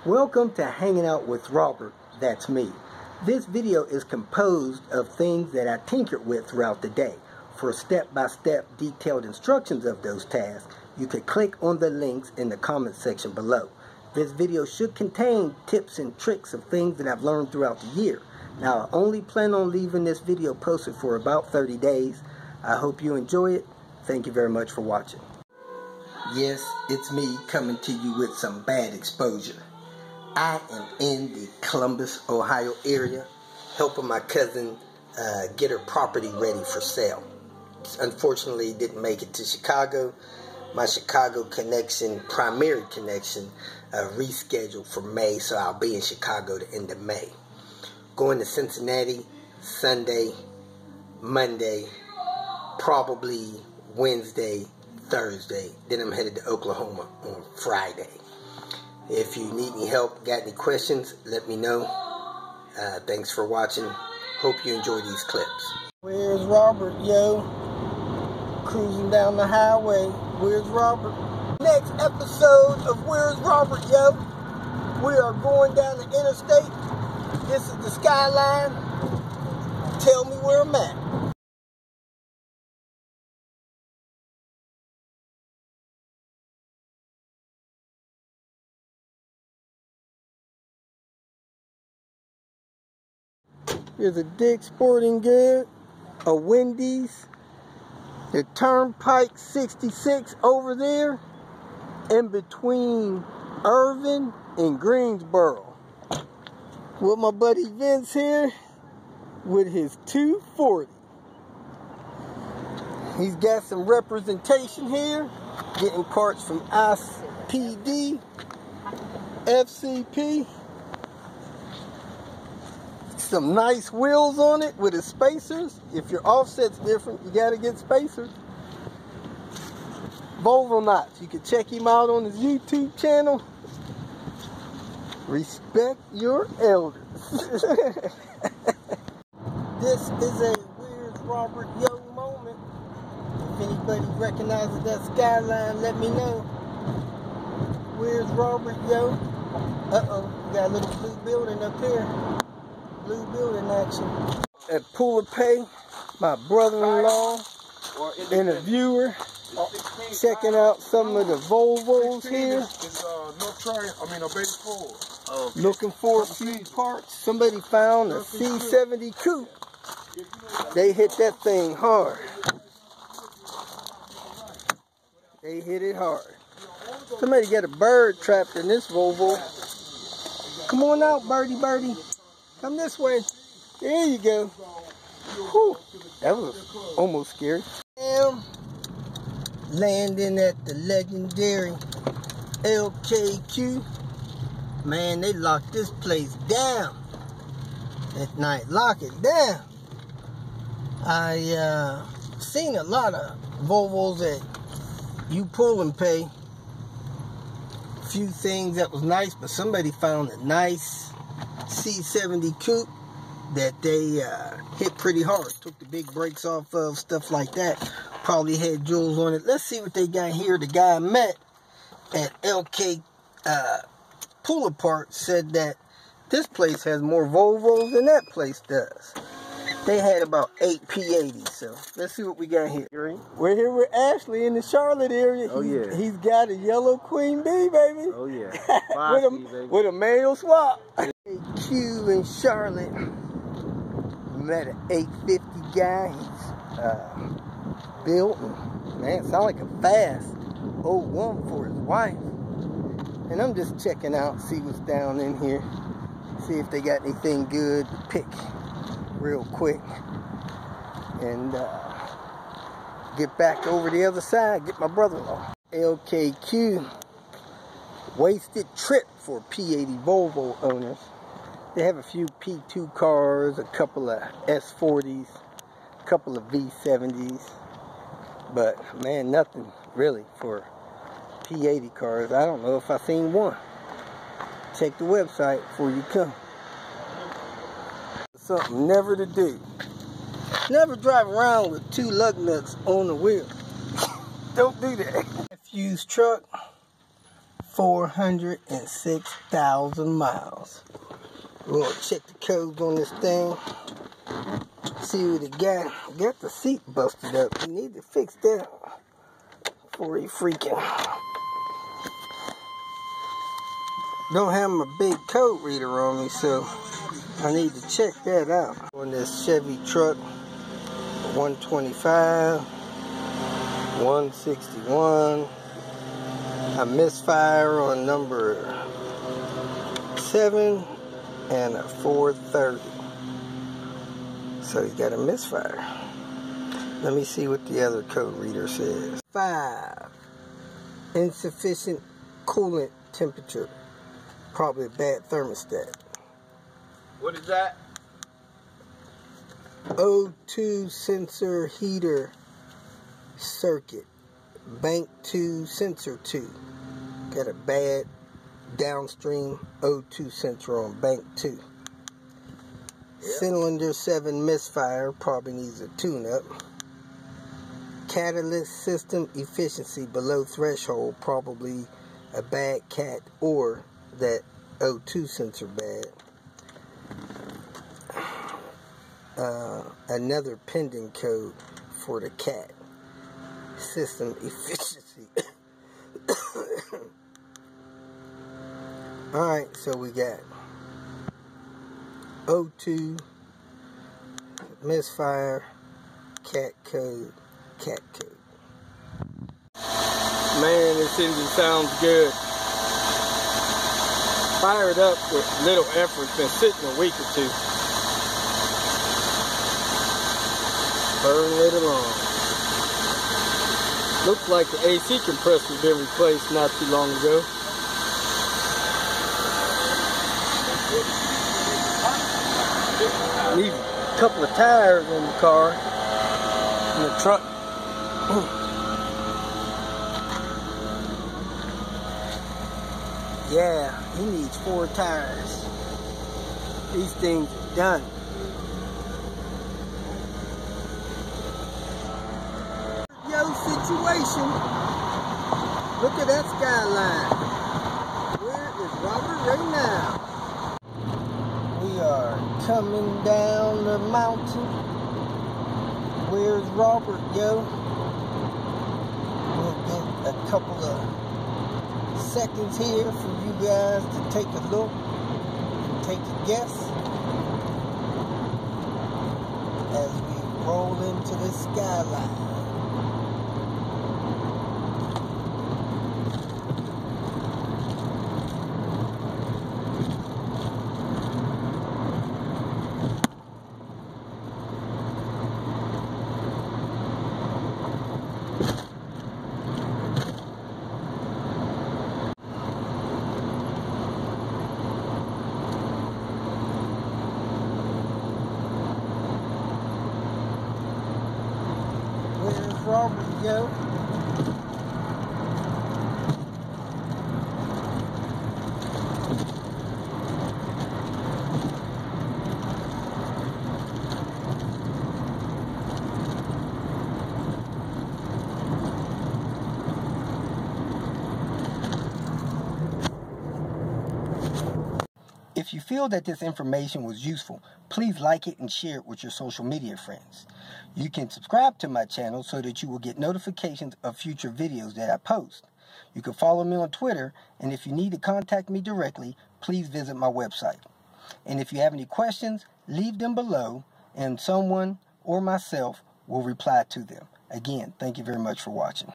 Welcome to Hanging Out with Robert, that's me. This video is composed of things that I tinkered with throughout the day. For step-by-step detailed instructions of those tasks, you could click on the links in the comment section below. This video should contain tips and tricks of things that I've learned throughout the year. Now, I only plan on leaving this video posted for about 30 days. I hope you enjoy it. Thank you very much for watching. Yes, it's me coming to you with some bad exposure. I am in the Columbus, Ohio area, helping my cousin get her property ready for sale. Unfortunately, didn't make it to Chicago. My Chicago connection, primary connection, rescheduled for May, so I'll be in Chicago the end of May. Going to Cincinnati Sunday, Monday, probably Wednesday, Thursday. Then I'm headed to Oklahoma on Friday. If you need any help, got any questions, let me know. Thanks for watching. Hope you enjoy these clips. Where's Robert, yo? Cruising down the highway. Where's Robert? Next episode of Where's Robert, yo? We are going down the interstate. This is the skyline. Tell me where I'm at. There's a Dick's Sporting Goods, a Wendy's, the Turnpike 66 over there, in between Irvin and Greensboro. With my buddy Vince here, with his 240. He's got some representation here, getting parts from SPD, FCP. Some nice wheels on it with his spacers. If your offset's different, you gotta get spacers. Volvo knots. You can check him out on his YouTube channel. Respect your elders. This is a Where's Robert Yo moment. If anybody recognizes that skyline, let me know. Where's Robert Yo? Uh-oh, we got a little blue building up here. Blue building action. At Pool of Pay, my brother-in-law and a viewer checking out some of the Volvos here. Looking for a few parts. Somebody found a C70 coupe. They hit that thing hard. They hit it hard. Somebody got a bird trapped in this Volvo. Come on out, birdie, birdie. Come this way. There you go. Whew. That was almost scary. Landing at the legendary LKQ. Man, they locked this place down at night. Lock it down. I seen a lot of Volvos that you pull and pay. A few things that was nice, but somebody found a nice C70 coupe that they hit pretty hard. Took the big brakes off of, stuff like that. Probably had jewels on it. Let's see what they got here. The guy I met at LK Pull Apart said that this place has more Volvos than that place does. They had about 8 P80s, so let's see what we got here. We're here with Ashley in the Charlotte area. Oh, yeah. He's got a yellow Queen Bee, baby. Oh, yeah. with a manual swap. Q in Charlotte. Met an 850 guy. He's built. And, man, sound like a fast 01 for his wife. And I'm just checking out, see what's down in here. See if they got anything good to pick real quick. And get back over the other side, get my brother-in-law. LKQ. Wasted trip for P80 Volvo owners. They have a few P2 cars, a couple of S40s, a couple of V70s, but man, nothing really for P80 cars. I don't know if I've seen one. Check the website before you come. Something never to do. Never drive around with 2 lug nuts on the wheel. Don't do that. Nephew's truck. 406,000 miles. We're going to check the codes on this thing. See what it got. Got the seat busted up. You need to fix that before you freaking. Don't have my big code reader on me, so I need to check that out. On this Chevy truck, 125, 161, a misfire on number 7, and a 430. So you got a misfire. Let me see what the other code reader says. 5, insufficient coolant temperature. Probably a bad thermostat. What is that? O2 sensor heater circuit. Bank 2 sensor 2. Got a bad downstream O2 sensor on bank 2. Yep. Cylinder 7 misfire. Probably needs a tune-up. Catalyst system efficiency below threshold. Probably a bad cat or that O2 sensor bad. Another pending code for the cat. System efficiency. Alright, so we got O2, misfire, cat code, cat code. Man, this engine sounds good. Fired up with little effort, been sitting a week or two. Burning it along. Looks like the AC compressor's been replaced not too long ago. Leave a couple of tires in the car, in the truck. Yeah, he needs 4 tires. These things are done. Yo, situation. Look at that skyline. Where is Robert right now? We are coming down the mountain. Where's Robert, yo? We'll get a couple of seconds here for you guys to take a look and take a guess as we roll into the skyline. Where's Robert, yo? If you feel that this information was useful, please like it and share it with your social media friends. You can subscribe to my channel so that you will get notifications of future videos that I post. You can follow me on Twitter, and if you need to contact me directly, please visit my website. And if you have any questions, leave them below, and someone or myself will reply to them. Again, thank you very much for watching.